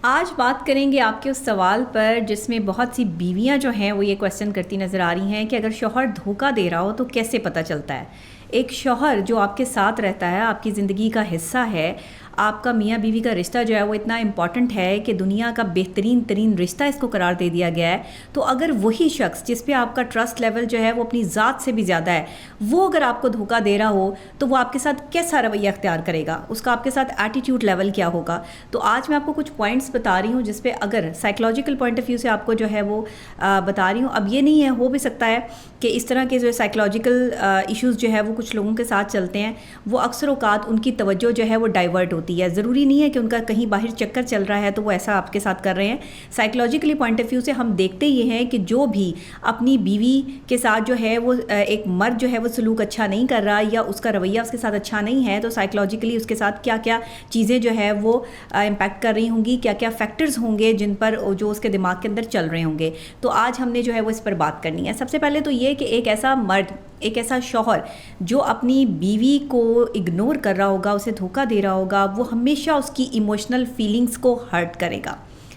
آج بات کریں گے آپ کے اس سوال پر جس میں بہت سی بیویاں جو ہیں وہ یہ کویسچن کرتی نظر آ رہی ہیں کہ اگر شوہر دھوکہ دے رہا ہو تو کیسے پتہ چلتا ہے۔ ایک شوہر جو آپ کے ساتھ رہتا ہے، آپ کی زندگی کا حصہ ہے، آپ کا میاں بیوی کا رشتہ جو ہے وہ اتنا امپورٹنٹ ہے کہ دنیا کا بہترین ترین رشتہ اس کو قرار دے دیا گیا ہے، تو اگر وہی شخص جس پہ آپ کا ٹرسٹ لیول جو ہے وہ اپنی ذات سے بھی زیادہ ہے، وہ اگر آپ کو دھوکہ دے رہا ہو تو وہ آپ کے ساتھ کیسا رویہ اختیار کرے گا، اس کا آپ کے ساتھ ایٹیٹیوڈ لیول کیا ہوگا۔ تو آج میں آپ کو کچھ پوائنٹس بتا رہی ہوں جس پہ اگر سائیکلوجیکل پوائنٹ آف ویو سے آپ کو جو ہے وہ بتا رہی ہوں۔ اب یہ نہیں ہے، ہو بھی سکتا ہے کہ اس طرح کے جو سائیکلوجیکل ایشوز جو ہے وہ کچھ لوگوں کے ساتھ چلتے ہیں، وہ اکثر اوقات ان کی توجہ جو ہے وہ ڈائیورٹ ہوتی ہے۔ ضروری نہیں ہے کہ ان کا کہیں باہر چکر چل رہا ہے تو وہ ایسا آپ کے ساتھ کر رہے ہیں۔ سائیکلوجیکلی پوائنٹ آف ویو سے ہم دیکھتے یہ ہیں کہ جو بھی اپنی بیوی کے ساتھ جو ہے وہ ایک مرد جو ہے وہ سلوک اچھا نہیں کر رہا یا اس کا رویہ اس کے ساتھ اچھا نہیں ہے، تو سائیکلوجیکلی اس کے ساتھ کیا کیا چیزیں جو ہے وہ امپیکٹ کر رہی ہوں گی، کیا کیا فیکٹرز ہوں گے جن پر جو اس کے دماغ کے اندر چل رہے ہوں گے۔ تو آج ہم نے جو ہے وہ اس پر بات کرنی ہے۔ سب سے پہلے تو یہ کہ ایک ایسا مرد، ایک ایسا شوہر جو اپنی بیوی کو اگنور کر رہا ہوگا، اسے دھوکہ دے رہا ہوگا، وہ ہمیشہ اس کی ایموشنل فیلنگز کو ہرٹ کرے گا،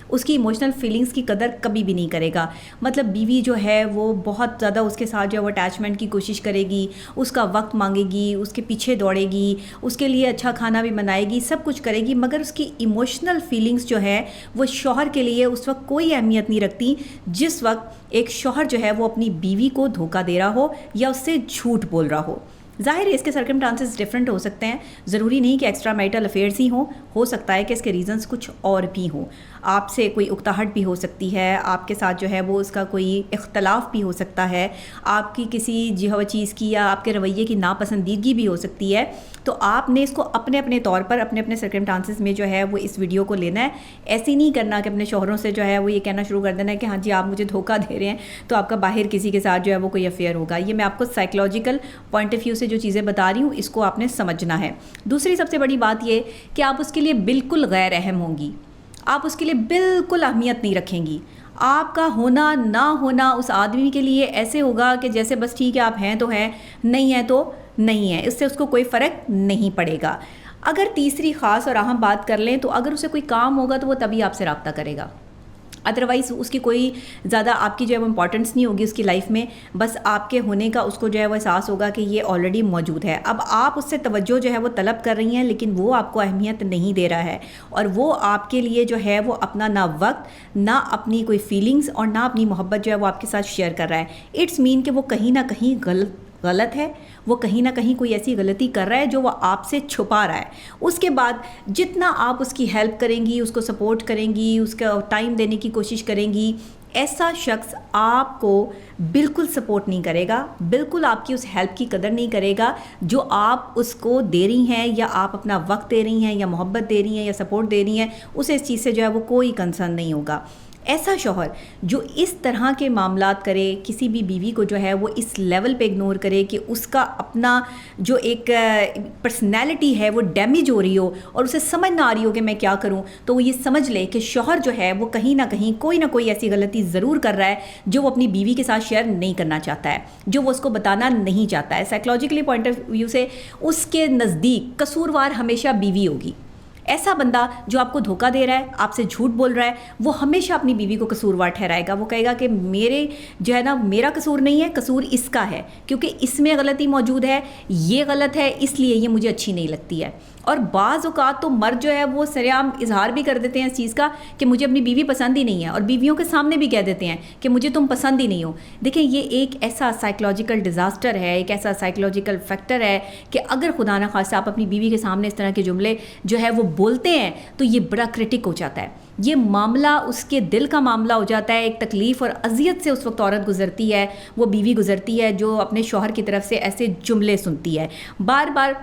اس کی ایموشنل فیلنگز کی قدر کبھی بھی نہیں کرے گا۔ مطلب بیوی جو ہے وہ بہت زیادہ اس کے ساتھ جو ہے وہ اٹیچمنٹ کی کوشش کرے گی، اس کا وقت مانگے گی، اس کے پیچھے دوڑے گی، اس کے لیے اچھا کھانا بھی بنائے گی، سب کچھ کرے گی، مگر اس کی ایموشنل فیلنگز جو ہے وہ شوہر کے لیے اس وقت کوئی اہمیت نہیں رکھتی، جس وقت ایک شوہر جو ہے وہ اپنی بیوی کو دھوکہ دے رہا ہو یا اس سے جھوٹ بول رہا ہو۔ ظاہر ہے اس کے سرکمٹانسز ڈفرینٹ ہو سکتے ہیں، ضروری نہیں کہ ایکسٹرا میرٹل افیئرز ہی ہوں، ہو سکتا ہے کہ اس کے ریزنز کچھ اور بھی ہوں۔ آپ سے کوئی اکتاہٹ بھی ہو سکتی ہے، آپ کے ساتھ جو ہے وہ اس کا کوئی اختلاف بھی ہو سکتا ہے، آپ کی کسی جو چیز کی یا آپ کے رویے کی ناپسندیدگی بھی ہو سکتی ہے۔ تو آپ نے اس کو اپنے اپنے طور پر اپنے اپنے سرکمٹانسز میں جو ہے وہ اس ویڈیو کو لینا ہے۔ ایسے نہیں کرنا کہ اپنے شوہروں سے جو ہے وہ یہ کہنا شروع کر دینا ہے کہ ہاں جی آپ مجھے دھوکہ دے رہے ہیں تو آپ کا باہر کسی کے ساتھ جو ہے وہ کوئی افیئر ہوگا۔ یہ میں آپ کو سائیکلوجیکل پوائنٹ آف ویو سے جو چیزیں بتا رہی ہوں اس کو آپ نے سمجھنا ہے۔ دوسری سب سے بڑی بات یہ کہ آپ اس کے لیے بالکل غیر اہم ہوں گی، آپ اس کے لیے بالکل اہمیت نہیں رکھیں گی۔ آپ کا ہونا نہ ہونا اس آدمی کے لیے ایسے ہوگا کہ جیسے بس ٹھیک ہے آپ ہیں تو ہیں، نہیں ہیں تو نہیں ہے، اس سے اس کو کوئی فرق نہیں پڑے گا۔ اگر تیسری خاص اور اہم بات کر لیں تو اگر اسے کوئی کام ہوگا تو وہ تبھی آپ سے رابطہ کرے گا، ادروائز اس کی کوئی زیادہ آپ کی جو ہے وہ امپورٹنس نہیں ہوگی اس کی لائف میں، بس آپ کے ہونے کا اس کو جو ہے وہ احساس ہوگا کہ یہ آلریڈی موجود ہے۔ اب آپ اس سے توجہ جو ہے وہ طلب کر رہی ہیں لیکن وہ آپ کو اہمیت نہیں دے رہا ہے، اور وہ آپ کے لیے جو ہے وہ اپنا نہ وقت، نہ اپنی کوئی فیلنگز اور نہ اپنی محبت جو ہے وہ آپ کے ساتھ شیئر کر رہا ہے۔ اٹس مین کہ وہ کہیں نہ کہیں غلط ہے، وہ کہیں نہ کہیں کوئی ایسی غلطی کر رہا ہے جو وہ آپ سے چھپا رہا ہے۔ اس کے بعد جتنا آپ اس کی ہیلپ کریں گی، اس کو سپورٹ کریں گی، اس کا ٹائم دینے کی کوشش کریں گی، ایسا شخص آپ کو بالکل سپورٹ نہیں کرے گا، بالکل آپ کی اس ہیلپ کی قدر نہیں کرے گا جو آپ اس کو دے رہی ہیں، یا آپ اپنا وقت دے رہی ہیں، یا محبت دے رہی ہیں، یا سپورٹ دے رہی ہیں، اسے اس چیز سے جو ہے وہ کوئی کنسرن نہیں ہوگا۔ ایسا شوہر جو اس طرح کے معاملات کرے، کسی بھی بیوی کو جو ہے وہ اس لیول پہ اگنور کرے کہ اس کا اپنا جو ایک پرسنالٹی ہے وہ ڈیمیج ہو رہی ہو اور اسے سمجھ نہ آ رہی ہو کہ میں کیا کروں، تو وہ یہ سمجھ لے کہ شوہر جو ہے وہ کہیں نہ کہیں کوئی نہ کوئی ایسی غلطی ضرور کر رہا ہے جو وہ اپنی بیوی کے ساتھ شیئر نہیں کرنا چاہتا ہے، جو وہ اس کو بتانا نہیں چاہتا ہے۔ سائیکلوجیکلی پوائنٹ آف ویو سے اس کے نزدیک قصوروار ہمیشہ بیوی ہوگی۔ ایسا بندہ جو آپ کو دھوکہ دے رہا ہے، آپ سے جھوٹ بول رہا ہے، وہ ہمیشہ اپنی بیوی کو قصوروار ٹھہرائے گا۔ وہ کہے گا کہ میرے جو ہے نا میرا قصور نہیں ہے، قصور اس کا ہے، کیونکہ اس میں غلطی موجود ہے، یہ غلط ہے، اس لیے یہ مجھے اچھی نہیں لگتی ہے۔ اور بعض اوقات تو مرد جو ہے وہ سرعام اظہار بھی کر دیتے ہیں اس چیز کا کہ مجھے اپنی بیوی پسند ہی نہیں ہے، اور بیویوں کے سامنے بھی کہہ دیتے ہیں کہ مجھے تم پسند ہی نہیں ہو۔ دیکھیں یہ ایک ایسا سائیکلوجیکل ڈیزاسٹر ہے، ایک ایسا سائیکلوجیکل فیکٹر ہے کہ اگر خدا نہ خواستہ آپ اپنی بیوی کے سامنے اس طرح کے جملے جو ہے وہ بولتے ہیں تو یہ بڑا کرٹک ہو جاتا ہے، یہ معاملہ اس کے دل کا معاملہ ہو جاتا ہے۔ ایک تکلیف اور اذیت سے اس وقت عورت گزرتی ہے، وہ بیوی گزرتی ہے جو اپنے شوہر کی طرف سے ایسے جملے سنتی ہے بار بار۔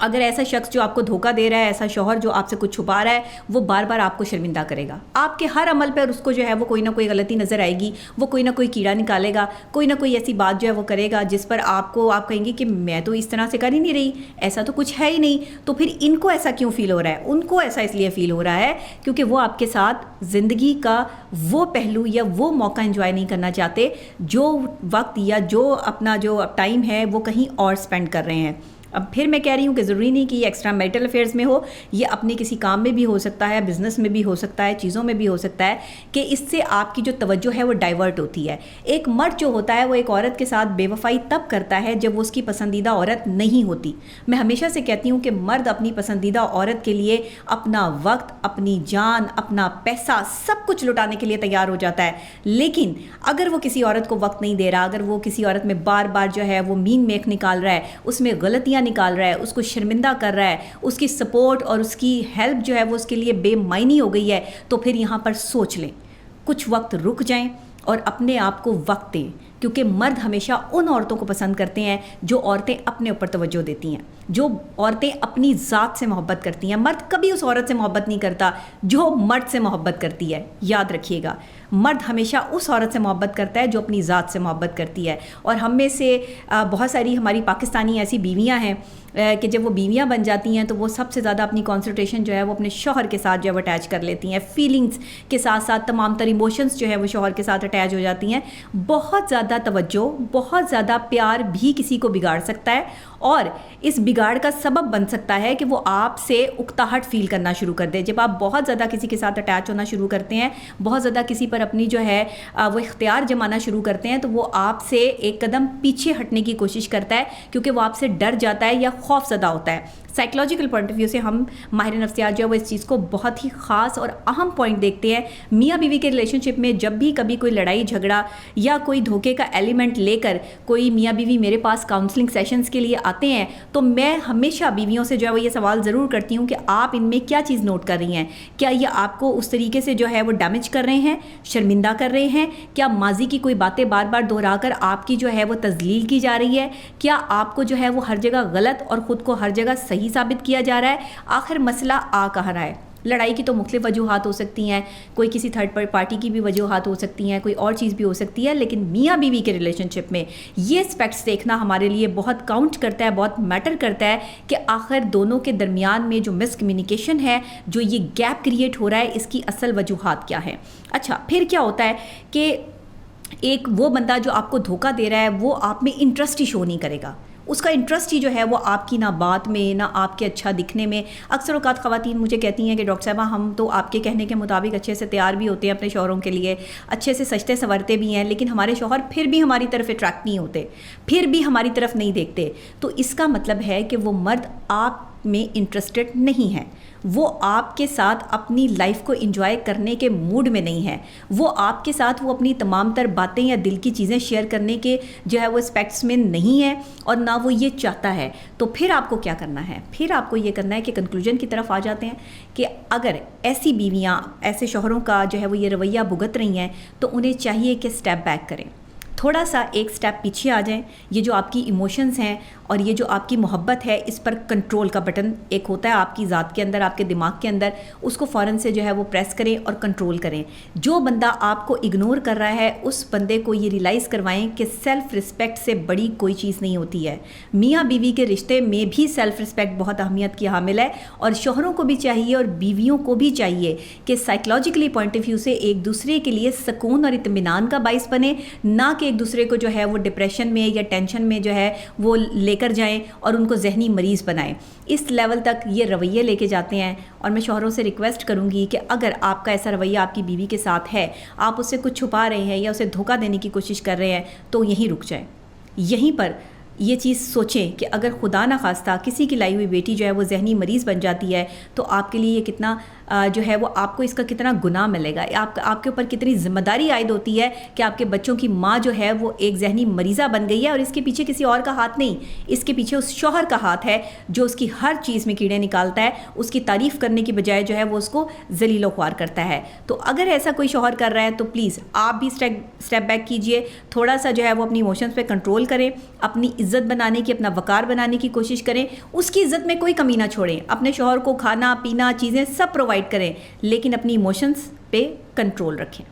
اگر ایسا شخص جو آپ کو دھوکہ دے رہا ہے، ایسا شوہر جو آپ سے کچھ چھپا رہا ہے، وہ بار بار آپ کو شرمندہ کرے گا، آپ کے ہر عمل پر اس کو جو ہے وہ کوئی نہ کوئی غلطی نظر آئے گی، وہ کوئی نہ کوئی کیڑا نکالے گا، کوئی نہ کوئی ایسی بات جو ہے وہ کرے گا جس پر آپ کہیں گے کہ میں تو اس طرح سے کر ہی نہیں رہی، ایسا تو کچھ ہے ہی نہیں۔ تو پھر ان کو ایسا کیوں فیل ہو رہا ہے؟ ان کو ایسا اس لیے فیل ہو رہا ہے کیونکہ وہ آپ کے ساتھ زندگی کا وہ پہلو یا وہ موقع انجوائے نہیں کرنا چاہتے، جو وقت یا جو اپنا جو ٹائم ہے وہ کہیں اور سپینڈ کر رہے ہیں۔ اب پھر میں کہہ رہی ہوں کہ ضروری نہیں کہ یہ ایکسٹرا میریٹل افیئرز میں ہو, یہ اپنے کسی کام میں بھی ہو سکتا ہے, بزنس میں بھی ہو سکتا ہے, چیزوں میں بھی ہو سکتا ہے کہ اس سے آپ کی جو توجہ ہے وہ ڈائیورٹ ہوتی ہے. ایک مرد جو ہوتا ہے وہ ایک عورت کے ساتھ بے وفائی تب کرتا ہے جب وہ اس کی پسندیدہ عورت نہیں ہوتی. میں ہمیشہ سے کہتی ہوں کہ مرد اپنی پسندیدہ عورت کے لیے اپنا وقت, اپنی جان, اپنا پیسہ سب کچھ لٹانے کے لیے تیار ہو جاتا ہے, لیکن اگر وہ کسی عورت کو وقت نہیں دے رہا, اگر وہ کسی عورت میں بار بار جو ہے وہ مین میک نکال رہا ہے, اس میں غلطیاں نکال رہا ہے, اس کو شرمندہ کر رہا ہے, اس کی سپورٹ اور اس کی ہیلپ جو ہے وہ اس کے لیے بے معنی ہو گئی ہے, تو پھر یہاں پر سوچ لیں, کچھ وقت رک جائیں اور اپنے آپ کو وقت دیں. کیونکہ مرد ہمیشہ ان عورتوں کو پسند کرتے ہیں جو عورتیں اپنے اوپر توجہ دیتی ہیں, جو عورتیں اپنی ذات سے محبت کرتی ہیں. مرد کبھی اس عورت سے محبت نہیں کرتا جو مرد سے محبت کرتی ہے. یاد رکھیے گا, مرد ہمیشہ اس عورت سے محبت کرتا ہے جو اپنی ذات سے محبت کرتی ہے. اور ہم میں سے بہت ساری ہماری پاکستانی ایسی بیویاں ہیں کہ جب وہ بیویاں بن جاتی ہیں تو وہ سب سے زیادہ اپنی کانسنٹریشن جو ہے وہ اپنے شوہر کے ساتھ جو ہے وہ اٹیچ کر لیتی ہیں. فیلنگز کے ساتھ ساتھ تمام تر ایموشنز جو ہے وہ شوہر کے ساتھ اٹیچ ہو جاتی ہیں. بہت زیادہ توجہ, بہت زیادہ پیار بھی کسی کو بگاڑ سکتا ہے, اور اس بگاڑ کا سبب بن سکتا ہے کہ وہ آپ سے اکتاہٹ فیل کرنا شروع کر دے. جب آپ بہت زیادہ کسی کے ساتھ اٹیچ ہونا شروع کرتے ہیں, بہت زیادہ کسی پر اپنی جو ہے وہ اختیار جمانا شروع کرتے ہیں, تو وہ آپ سے ایک قدم پیچھے ہٹنے کی کوشش کرتا ہے کیونکہ وہ آپ سے ڈر جاتا ہے یا خوف زدہ ہوتا ہے. سائیکلوجیکل پوائنٹ آف ویو سے ہم ماہر نفسیات جو ہے وہ اس چیز کو بہت ہی خاص اور اہم پوائنٹ دیکھتے ہیں. میاں بیوی کے ریلیشن شپ میں جب بھی کبھی کوئی لڑائی جھگڑا یا کوئی دھوکے کا ایلیمنٹ لے کر کوئی میاں بیوی میرے پاس کاؤنسلنگ سیشنز کے لیے آتے ہیں, تو میں ہمیشہ بیویوں سے جو ہے وہ یہ سوال ضرور کرتی ہوں کہ آپ ان میں کیا چیز نوٹ کر رہی ہیں. کیا یہ آپ کو اس طریقے سے جو ہے وہ ڈیمیج کر رہے ہیں, شرمندہ کر رہے ہیں؟ کیا ماضی کی کوئی باتیں بار بار دہرا کر آپ کی جو ہے وہ تذلیل کی جا رہی ہے؟ کیا آپ کو جو ہے وہ ہر جگہ غلط اور خود کو ہر جگہ صحیح ثابت کیا جا رہا ہے؟ آخر مسئلہ آ کہاں رہا ہے؟ لڑائی کی تو مختلف وجوہات ہو سکتی ہیں, کوئی کسی تھرڈ پارٹی کی بھی وجوہات ہو سکتی ہیں, کوئی اور چیز بھی ہو سکتی ہے, لیکن میاں بیوی کے ریلیشن شپ میں یہ اسپیکٹس دیکھنا ہمارے لیے بہت کاؤنٹ کرتا ہے, بہت میٹر کرتا ہے کہ آخر دونوں کے درمیان میں جو مس کمیونیکیشن ہے, جو یہ گیپ کریٹ ہو رہا ہے, اس کی اصل وجوہات کیا ہے. اچھا, پھر کیا ہوتا ہے کہ ایک وہ بندہ جو آپ کو دھوکہ دے رہا ہے وہ آپ میں انٹرسٹ ہی شو نہیں کرے گا. اس کا انٹرسٹ ہی جو ہے وہ آپ کی نہ بات میں, نہ آپ کے اچھا دکھنے میں. اکثر اوقات خواتین مجھے کہتی ہیں کہ ڈاکٹر صاحبہ ہم تو آپ کے کہنے کے مطابق اچھے سے تیار بھی ہوتے ہیں اپنے شوہروں کے لیے, اچھے سے سجتے سنورتے بھی ہیں, لیکن ہمارے شوہر پھر بھی ہماری طرف اٹریکٹ نہیں ہوتے, پھر بھی ہماری طرف نہیں دیکھتے. تو اس کا مطلب ہے کہ وہ مرد آپ میں انٹرسٹڈ نہیں ہے, وہ آپ کے ساتھ اپنی لائف کو انجوائے کرنے کے موڈ میں نہیں ہے, وہ آپ کے ساتھ وہ اپنی تمام تر باتیں یا دل کی چیزیں شیئر کرنے کے جو ہے وہ اسپیکٹس میں نہیں ہے, اور نہ وہ یہ چاہتا ہے. تو پھر آپ کو کیا کرنا ہے؟ پھر آپ کو یہ کرنا ہے کہ کنکلوژن کی طرف آ جاتے ہیں کہ اگر ایسی بیویاں ایسے شوہروں کا جو ہے وہ یہ رویہ بھگت رہی ہیں تو انہیں چاہیے کہ اسٹیپ بیک کریں, تھوڑا سا ایک سٹیپ پیچھے آ جائیں. یہ جو آپ کی ایموشنز ہیں اور یہ جو آپ کی محبت ہے, اس پر کنٹرول کا بٹن ایک ہوتا ہے آپ کی ذات کے اندر, آپ کے دماغ کے اندر, اس کو فوراً سے جو ہے وہ پریس کریں اور کنٹرول کریں. جو بندہ آپ کو اگنور کر رہا ہے اس بندے کو یہ ریلائز کروائیں کہ سیلف رسپیکٹ سے بڑی کوئی چیز نہیں ہوتی ہے. میاں بیوی کے رشتے میں بھی سیلف رسپیکٹ بہت اہمیت کی حامل ہے, اور شوہروں کو بھی چاہیے اور بیویوں کو بھی چاہیے کہ سائیکلوجیکلی پوائنٹ آف ویو سے ایک دوسرے کے لیے سکون اور اطمینان کا باعث بنے, نہ کہ ایک دوسرے کو جو ہے وہ ڈپریشن میں یا ٹینشن میں جو ہے وہ لے کر جائیں اور ان کو ذہنی مریض بنائیں. اس لیول تک یہ رویے لے کے جاتے ہیں. اور میں شوہروں سے ریکویسٹ کروں گی کہ اگر آپ کا ایسا رویہ آپ کی بیوی کے ساتھ ہے, آپ اس سے کچھ چھپا رہے ہیں یا اسے دھوکہ دینے کی کوشش کر رہے ہیں, تو یہیں رک جائیں. یہیں پر یہ چیز سوچیں کہ اگر خدا نخواستہ کسی کی لائی ہوئی بیٹی جو ہے وہ ذہنی مریض بن جاتی ہے تو آپ کے لیے یہ کتنا جو ہے وہ آپ کو اس کا کتنا گناہ ملے گا, آپ کے اوپر کتنی ذمہ داری عائد ہوتی ہے کہ آپ کے بچوں کی ماں جو ہے وہ ایک ذہنی مریضہ بن گئی ہے, اور اس کے پیچھے کسی اور کا ہاتھ نہیں, اس کے پیچھے اس شوہر کا ہاتھ ہے جو اس کی ہر چیز میں کیڑے نکالتا ہے, اس کی تعریف کرنے کی بجائے جو ہے وہ اس کو ذلیل و خوار کرتا ہے. تو اگر ایسا کوئی شوہر کر رہا ہے تو پلیز آپ بھی اسٹیپ بیک کیجئے, تھوڑا سا جو ہے وہ اپنی ایموشنز پہ کنٹرول کریں, اپنی عزت بنانے کی, اپنا وقار بنانے کی کوشش کریں, اس کی عزت میں کوئی کمی نہ چھوڑیں, اپنے شوہر کو کھانا پینا چیزیں سب پرووائڈ کریں, لیکن اپنی ایموشنز پہ کنٹرول رکھیں.